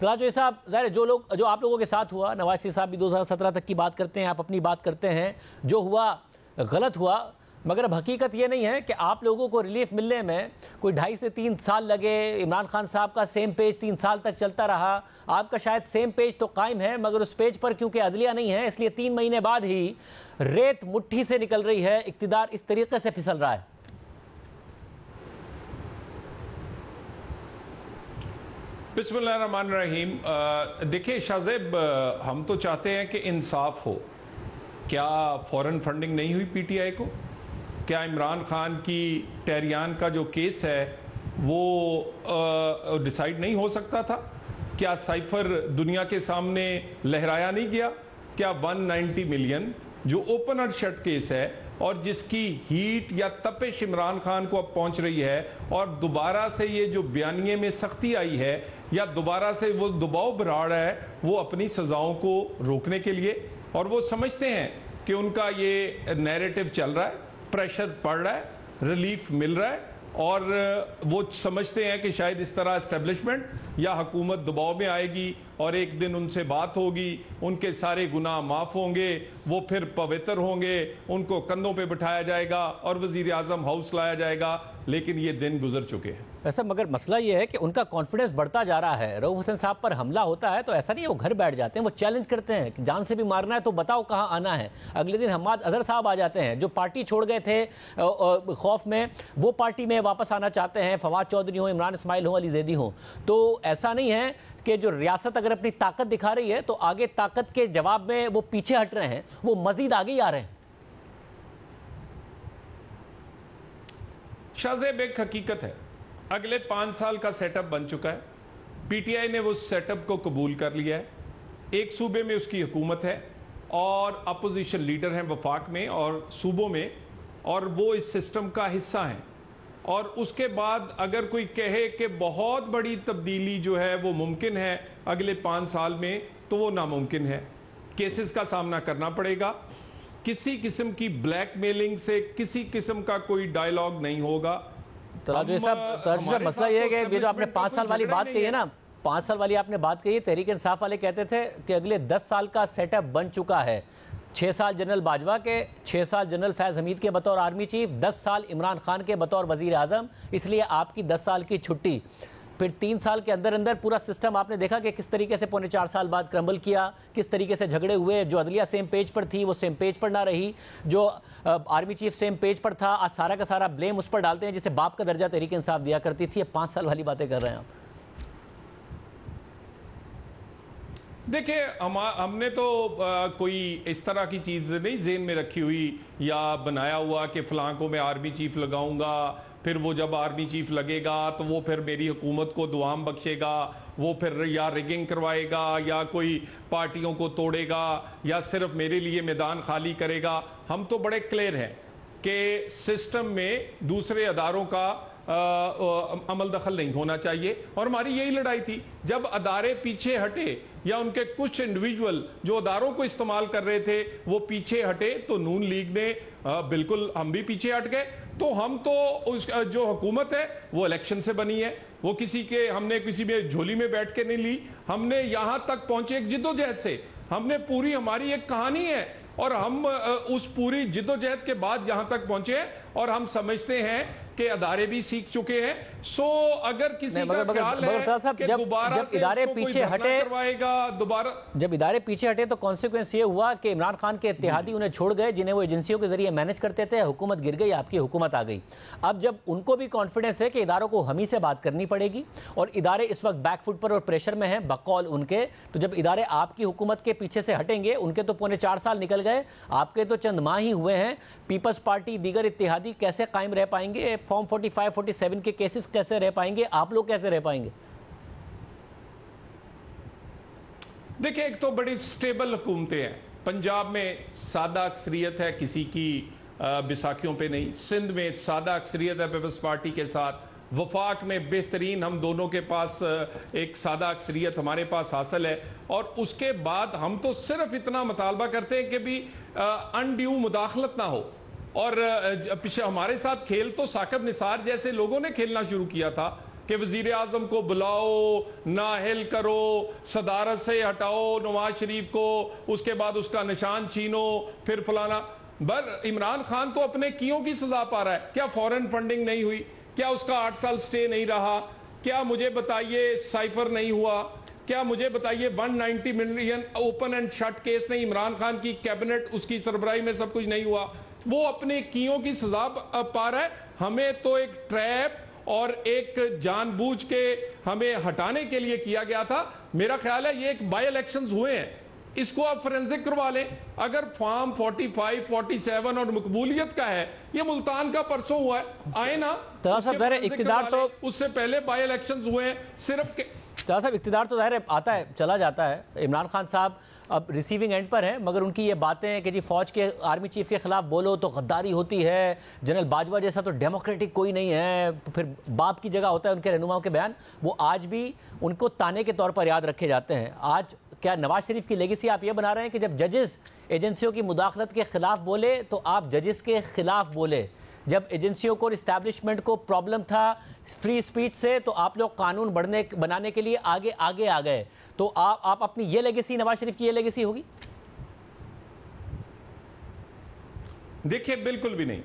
तलाजो साहब, ज़ाहिर जो आप लोगों के साथ हुआ, नवाज शरीफ साहब भी 2017 तक की बात करते हैं, आप अपनी बात करते हैं, जो हुआ गलत हुआ, मगर अब हकीकत ये नहीं है कि आप लोगों को रिलीफ मिलने में कोई 2.5 से 3 साल लगे। इमरान खान साहब का सेम पेज 3 साल तक चलता रहा, आपका शायद सेम पेज तो कायम है, मगर उस पेज पर क्योंकि अदलिया नहीं है, इसलिए 3 महीने बाद ही रेत मुट्ठी से निकल रही है, इक्तिदार इस तरीके से फिसल रहा है। बिस्मिल्लाहिर्रहमानिर्रहीम। देखिए शाहज़ेब, हम तो चाहते हैं कि इंसाफ हो। क्या फॉरेन फंडिंग नहीं हुई पीटीआई को? क्या इमरान खान की टेहरियान का जो केस है वो डिसाइड नहीं हो सकता था? क्या साइफर दुनिया के सामने लहराया नहीं गया? क्या 190 मिलियन जो ओपन और शट केस है और जिसकी हीट या तपिश इमरान खान को अब पहुंच रही है, और दोबारा से ये जो बयानिए में सख्ती आई है या दोबारा से वो दबाव बढ़ा रहा है वो अपनी सजाओं को रोकने के लिए, और वो समझते हैं कि उनका ये नैरेटिव चल रहा है, प्रेशर पड़ रहा है, रिलीफ मिल रहा है, और वो समझते हैं कि शायद इस तरह एस्टेब्लिशमेंट या हुकूमत दबाव में आएगी और एक दिन उनसे बात होगी, उनके सारे गुनाह माफ़ होंगे, वो फिर पवित्र होंगे, उनको कंधों पे बिठाया जाएगा और वज़ीर आज़म हाउस लाया जाएगा। लेकिन ये दिन गुजर चुके हैं। ऐसा, मगर मसला ये है कि उनका कॉन्फिडेंस बढ़ता जा रहा है। रऊफ हुसैन साहब पर हमला होता है तो ऐसा नहीं है वो घर बैठ जाते हैं, वो चैलेंज करते हैं कि जान से भी मारना है तो बताओ कहाँ आना है। अगले दिन हम्माद अजहर साहब आ जाते हैं, जो पार्टी छोड़ गए थे खौफ में, वो पार्टी में वापस आना चाहते हैं। फवाद चौधरी हो, इमरान इस्माइल हो, अली जैदी हो। तो ऐसा नहीं है कि जो रियासत अगर अपनी ताकत दिखा रही है तो आगे ताकत के जवाब में वो पीछे हट रहे हैं, वो मजीद आगे ही आ रहे हैं। शाहज़ेब, एक हकीकत है, अगले 5 साल का सेटअप बन चुका है। पीटीआई ने उस सेटअप को कबूल कर लिया है। एक सूबे में उसकी हुकूमत है और अपोजिशन लीडर हैं वफाक में और सूबों में, और वो इस सिस्टम का हिस्सा हैं। और उसके बाद अगर कोई कहे कि बहुत बड़ी तब्दीली जो है वो मुमकिन है अगले 5 साल में, तो वो नामुमकिन है। केसेस का सामना करना पड़ेगा, किसी किस्म की ब्लैकमेलिंग से किसी किस्म का कोई डायलॉग नहीं होगा। तलाजो साहब, मसला ये है कि ये जो आपने 5 साल वाली बात कही है ना, 5 साल वाली आपने बात कही, तहरीक इंसाफ वाले कहते थे कि अगले 10 साल का सेटअप बन चुका है। 6 साल जनरल बाजवा के, 6 साल जनरल फैज़ हमीद के बतौर आर्मी चीफ, 10 साल इमरान खान के बतौर वज़ीर आज़म, इसलिए आपकी 10 साल की छुट्टी। फिर 3 साल के अंदर अंदर पूरा सिस्टम आपने देखा कि किस तरीके से 4.25 साल बाद क्रम्बल किया, किस तरीके से झगड़े हुए। जो अदलिया सेम पेज पर थी वो सेम पेज पर ना रही, जो आर्मी चीफ सेम पेज पर था, आज सारा का सारा ब्लेम उस पर डालते हैं जिसे बाप का दर्जा तहरीक इंसाफ दिया करती थी। 5 साल वाली बातें कर रहे हैं आप। देखिए, हमने तो कोई इस तरह की चीज़ नहीं जेहन में रखी हुई या बनाया हुआ कि फलां को मैं आर्मी चीफ लगाऊंगा, फिर वो जब आर्मी चीफ लगेगा तो वो फिर मेरी हुकूमत को दुआम बख्शेगा, वो फिर या रिगिंग करवाएगा या कोई पार्टियों को तोड़ेगा या सिर्फ मेरे लिए मैदान खाली करेगा। हम तो बड़े क्लियर हैं कि सिस्टम में दूसरे अदारों का अमल दखल नहीं होना चाहिए, और हमारी यही लड़ाई थी। जब अदारे पीछे हटे या उनके कुछ इंडिविजुअल जो अदारों को इस्तेमाल कर रहे थे वो पीछे हटे, तो नून लीग ने बिल्कुल, हम भी पीछे हट गए। तो हम तो उस जो हुकूमत है वो इलेक्शन से बनी है, वो हमने किसी में झोली में बैठ के नहीं ली। हमने यहां तक पहुंचे एक जिद्दोजहद से, हमने पूरी, हमारी एक कहानी है और हम उस पूरी जिद्दोजहद के बाद यहां तक पहुंचे हैं, और हम समझते हैं कि अदारे भी सीख चुके हैं। सो अगर किसी का ख्याल है कि दोबारा जब इदारे पीछे हटे दोबारा, जब इदारे पीछे हटे तो कॉन्सिक्वेंस ये हुआ कि इमरान खान के इत्तेहादी उन्हें छोड़ गए, जिन्हें वो एजेंसियों के जरिए मैनेज करते थे। हुकूमत गिर गई, आपकी हुकूमत आ गई। अब जब उनको भी कॉन्फिडेंस है कि इदारों को हम ही से बात करनी पड़ेगी और इदारे इस वक्त बैकफुट पर और प्रेशर में हैं बकौल उनके, तो जब इदारे आपकी हुकूमत के पीछे से हटेंगे, उनके तो 4.25 साल निकल गए, आपके तो चंद माह ही हुए हैं। पीपल्स पार्टी, दीगर इत्तेहादी कैसे कायम रह पाएंगे? फॉर्म 45, 47 के केसेस कैसे रह पाएंगे? आप लोग कैसे रह पाएंगे? देखिए, एक तो बड़ी स्टेबल हुकूमतें हैं। पंजाब में सादा अक्सरियत है, किसी की बिसाखियों पे नहीं। सिंध में सादा अक्सरियत है पीपल्स पार्टी के साथ। वफाक में बेहतरीन, हम दोनों के पास एक सादा अक्सरियत हमारे पास हासिल है। और उसके बाद हम तो सिर्फ इतना मुतालबा करते हैं कि भी अनड्यू मुदाखलत ना हो। और पीछे हमारे साथ खेल तो साकिब निसार जैसे लोगों ने खेलना शुरू किया था कि वजीर आजम को बुलाओ, नाहिल करो, सदारत से हटाओ नवाज शरीफ को, उसके बाद उसका निशान छीनो, फिर फलाना। बस इमरान खान तो अपने कियों की सजा पा रहा है। क्या फॉरेन फंडिंग नहीं हुई? क्या उसका 8 साल स्टे नहीं रहा? क्या मुझे बताइए साइफर नहीं हुआ? क्या मुझे बताइए 190 million open and shut case नहीं, इमरान खान की कैबिनेट उसकी सरबराही में सब कुछ नहीं हुआ? वो अपने कियों की सजा पा रहा है। हमें तो एक ट्रैप और एक जानबूझ के हमें हटाने के लिए किया गया था। मेरा ख्याल है ये एक बाई इलेक्शंस हुए हैं, इसको आप फोरेंसिक करवा लें। अगर फॉर्म 45, 47 और मकबूलियत का है, ये मुल्तान का परसों हुआ है, आए ना। इक्तिदार तो उससे पहले बाई इलेक्शंस हुए हैं सिर्फ साहब, इक्तिदार तो जाहिर आता है चला जाता है। इमरान खान साहब अब रिसीविंग एंड पर हैं, मगर उनकी ये बातें कि जी फौज के आर्मी चीफ के खिलाफ बोलो तो गद्दारी होती है, जनरल बाजवा जैसा तो डेमोक्रेटिक कोई नहीं है, फिर बाप की जगह होता है उनके रहनुमाओं के बयान, वो आज भी उनको ताने के तौर पर याद रखे जाते हैं। आज क्या नवाज शरीफ की लेगेसी आप ये बना रहे हैं कि जब जजेस एजेंसियों की मुदाखलत के खिलाफ बोले तो आप जजेस के खिलाफ बोले, जब एजेंसियों को, इस्टेब्लिशमेंट को प्रॉब्लम था फ्री स्पीच से, तो आप लोग कानून बनाने के लिए आगे आगे आ गए? तो आप अपनी ये लेगेसी, नवाज शरीफ की ये लेगेसी होगी? देखिए, बिल्कुल भी नहीं।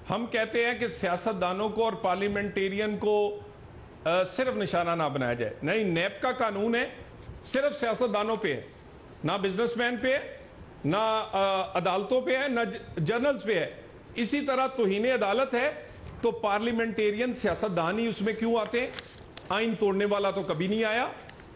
हम कहते हैं कि सियासतदानों को और पार्लियामेंटेरियन को सिर्फ निशाना ना बनाया जाए। नहीं, नैब का कानून है, सिर्फ सियासतदानों पे है, ना बिजनेसमैन पे है, ना अदालतों पे है, ना जर्नल्स पे है। इसी तरह तौहीन अदालत है तो पार्लियामेंटेरियन सियासतदान ही उसमें क्यों आते हैं? आइन तोड़ने वाला तो कभी नहीं आया।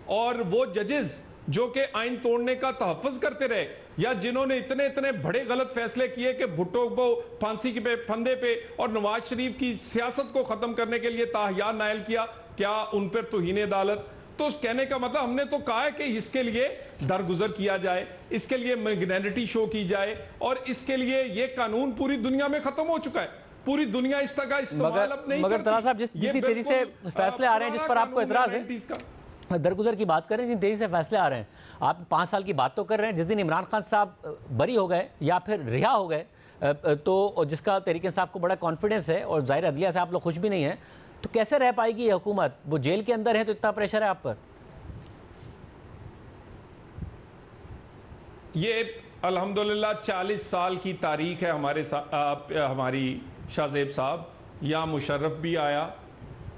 और वो जजेस जो कि आइन तोड़ने का तहफ़्फ़ुज़ करते रहे, या जिन्होंने इतने इतने बड़े गलत फैसले किए कि भुट्टो को फांसी के फंदे पे और नवाज शरीफ की सियासत को खत्म करने के लिए ताहियार नायल किया, क्या उन पर तौहीन अदालत? तो कहने का मतलब हमने तो कहा है कि इसके लिए दरगुजर किया जाए, इसके लिए मैग्नेनिटी शो की जाए, और इसके लिए ये कानून पूरी दुनिया में खत्म हो चुका है। पूरी दुनिया इस तरह का इस्तेमाल अब नहीं करती। तला साहब, जितनी तेजी से फैसले आ रहे हैं जिस पर आपको एतराज है, दरगुजर की बात करें, जिन तेजी से फैसले आ रहे हैं, आप 5 साल की बात तो कर रहे हैं। जिस दिन इमरान खान साहब बरी हो गए या फिर रिहा हो गए, तो जिसका तहरीक इंसाफ को बड़ा कॉन्फिडेंस है और जाहिर अदलिया से आप लोग खुश भी नहीं है, तो कैसे रह पाएगी ये हुकूमत? वो जेल के अंदर है तो इतना प्रेशर है आप पर। ये अल्हम्दुलिल्लाह 40 साल की तारीख है हमारी शाहजेब साहब। या मुशर्रफ भी आया,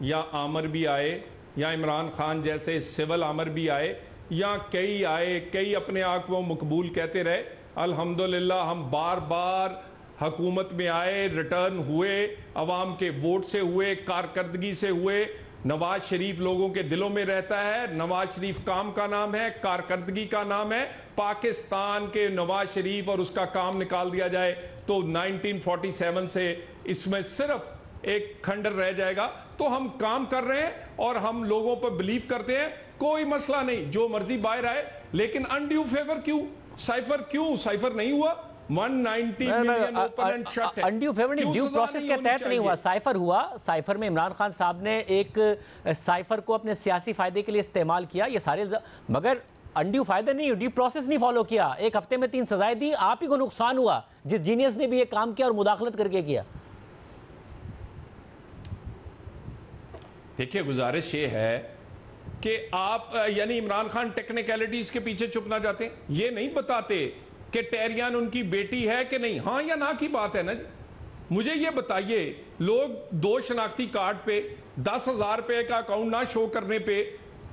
या आमर भी आए, या इमरान खान जैसे सिविल आमर भी आए, या कई आए, कई अपने आप को मकबूल कहते रहे। अल्हम्दुलिल्लाह हम बार बार हुकूमत में आए, रिटर्न हुए, अवाम के वोट से हुए, कारकर्दगी से हुए। नवाज शरीफ लोगों के दिलों में रहता है। नवाज शरीफ काम का नाम है, कारकर्दगी का नाम है। पाकिस्तान के नवाज शरीफ और उसका काम निकाल दिया जाए तो 1947 से इसमें सिर्फ एक खंडर रह जाएगा। तो हम काम कर रहे हैं और हम लोगों पर बिलीव करते हैं, कोई मसला नहीं, जो मर्जी बाहर आए, लेकिन अनड्यू फेवर क्यों? साइफर नहीं हुआ। 190 मिलियन ओपन एंड शट है। अनड्यू फेवर नहीं, ड्यू प्रोसेस के तहत नहीं हुआ, साइफर हुआ। साइफर में इमरान खान साहब ने एक साइफर को अपने सियासी फायदे के लिए इस्तेमाल किया, ये सारे, मगर अनड्यू फायदा नहीं, ड्यू प्रोसेस नहीं फॉलो किया। 1 हफ्ते में 3 सजाएं दी, आप ही को नुकसान हुआ, जिस जीनियस ने भी ये काम किया और मुदाखलत करके किया। देखिए, गुजारिश ये है कि आप यानी इमरान खान टेक्निकलिटीज के पीछे चुप ना जाते, ये नहीं बताते कि टेरियान उनकी बेटी है कि नहीं, हाँ या ना की बात है ना। मुझे ये बताइए, लोग 2 शनाख्ती कार्ड पे 10,000 रुपए का अकाउंट ना शो करने पे,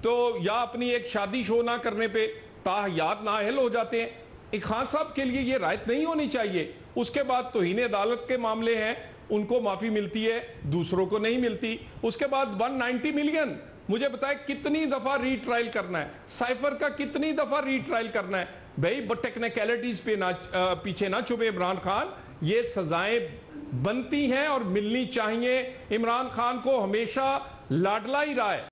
तो या अपनी एक शादी शो ना करने पे ताहयात नाअहल हो जाते हैं। एक खान साहब के लिए ये रायत नहीं होनी चाहिए। उसके बाद तौहीन अदालत के मामले हैं, उनको माफी मिलती है, दूसरों को नहीं मिलती। उसके बाद 190 मिलियन, मुझे बताए कितनी दफा रीट्रायल करना है? साइफर का कितनी दफा रीट्रायल करना है? भाई टेक्निकलिटीज पे पीछे ना छुपे इमरान खान। ये सजाएं बनती हैं और मिलनी चाहिए। इमरान खान को हमेशा लाडला ही रहा है।